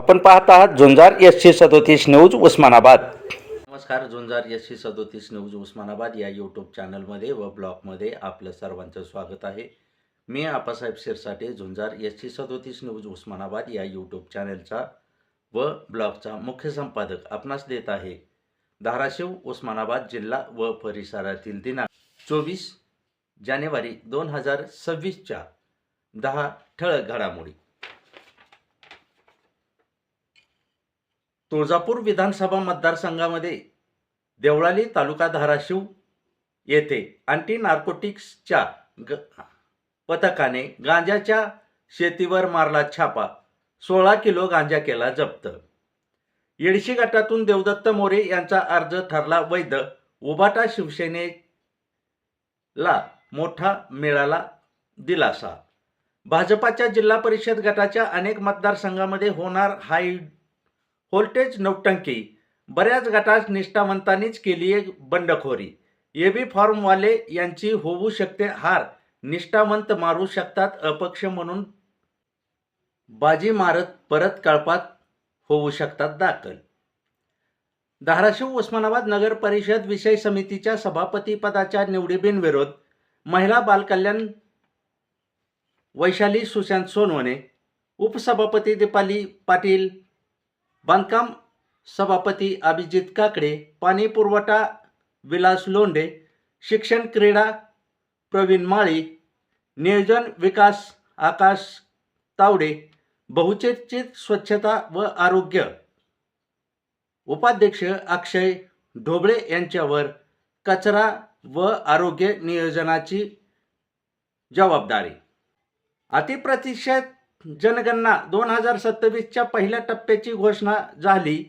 आपण पाहत आहात झुंजार SC37 न्यूज उस्मानाबाद। नमस्कार, झुंजार SC37 न्यूज उस्मानाबाद या यूट्यूब चॅनलमध्ये व ब्लॉगमध्ये आपलं सर्वांचं स्वागत आहे। मी आप्पासाहेब शिरसाटे, झुंजार SC37 न्यूज उस्मानाबाद या यूट्यूब चॅनलचा व ब्लॉगचा मुख्य संपादक आपणास देत आहे। धाराशिव उस्मानाबाद जिल्हा व परिसरातील दिनांक 24 जानेवारी 2026च्या 10 ठळक घडामोडी। तुळजापूर विधानसभा मतदारसंघामध्ये देवळाली तालुका धाराशिव येथे अँटी नार्कोटिक्सच्या पथकाने गांजाच्या शेतीवर मारला छापा, 16 किलो गांजा केला जप्त। येडशी गटातून देवदत्त मोरे यांचा अर्ज ठरला वैध, उभाटा शिवसेनेला मोठा मिळाला दिलासा। भाजपाच्या जिल्हा परिषद गटाच्या अनेक मतदारसंघामध्ये होणार हाय व्होल्टेज नौटंकी, बऱ्याच गटात निष्ठावंतांनीच केली आहे बंडखोरी। एबी फॉर्मवाले यांची होऊ शकते हार, निष्ठावंत मारू शकतात अपक्ष म्हणून बाजी मारत परत कळपात होऊ शकतात दाखल। धाराशिव उस्मानाबाद नगर परिषद विषय समितीच्या सभापती पदाच्या निवडी बिनविरोध, महिला बालकल्याण वैशाली सुशांत सोनवणे, उपसभापती दीपाली पाटील, बांधकाम सभापती अभिजित काकडे, पाणी पुरवठा विलास लोंढे, शिक्षण क्रीडा प्रवीण माळी, नियोजन विकास आकाश तावडे, बहुचर्चित स्वच्छता व आरोग्य उपाध्यक्ष अक्षय ढोबळे यांच्यावर कचरा व आरोग्य नियोजनाची जबाबदारी। अतिप्रतिशत जनगणना 2027च्या पहिल्या टप्प्याची घोषणा झाली।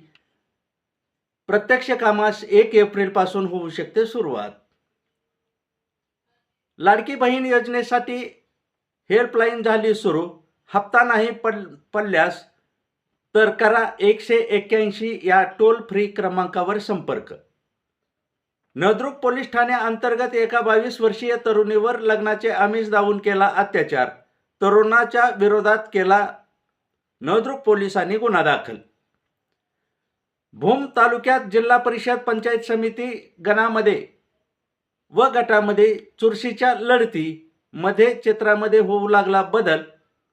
प्रत्यक्ष कामास 1 एप्रिल पासून होऊ शकते सुरुवात। लाडकी बहीण योजनेसाठी हेल्पलाईन झाली सुरू, हप्ता नाही पडल्यास तर करा 181 या टोल फ्री क्रमांकावर संपर्क। नळदुर्ग पोलीस ठाण्याअंतर्गत एका 22 वर्षीय तरुणीवर लग्नाचे आमिष दावून केला अत्याचार, तरुणाच्या विरोधात केला नळदुर्ग पोलिसांनी गुन्हा दाखल। भूम तालुक्यात जिल्हा परिषद पंचायत समिती गणामध्ये व गटामध्ये चुरशीच्या लढती मध्ये चित्रामध्ये होऊ लागला बदल,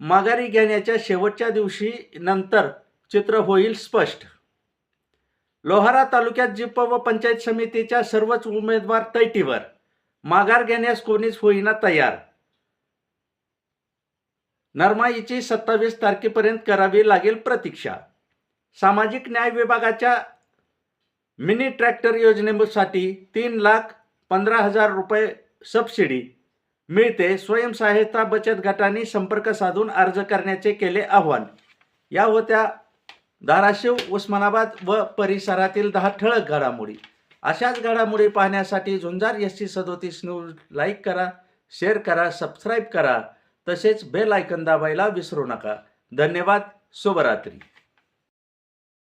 माघारी घेण्याच्या शेवटच्या दिवशी नंतर चित्र होईल स्पष्ट। लोहारा तालुक्यात जिप व पंचायत समितीच्या सर्वच उमेदवार तैटीवर, माघार घेण्यास कोणीच होईना तयार। नरमाईची 27 तारखेपर्यंत करावी लागेल प्रतीक्षा। सामाजिक न्याय विभागाच्या मिनी ट्रॅक्टर योजनेसाठी 3,15,000 रुपये सबसिडी मिळते। स्वयंसहायता बचत गटांनी संपर्क साधून अर्ज करण्याचे केले आवाहन। या होत्या धाराशिव उस्मानाबाद व परिसरातील 10 ठळक घडामोडी। अशाच घडामोडी पाहण्यासाठी झुंजार SC37 न्यूज लाईक करा, शेअर करा, सबस्क्राईब करा, तसेच बेल आयकॉन दाबायला विसरू नका। धन्यवाद, शुभरात्री।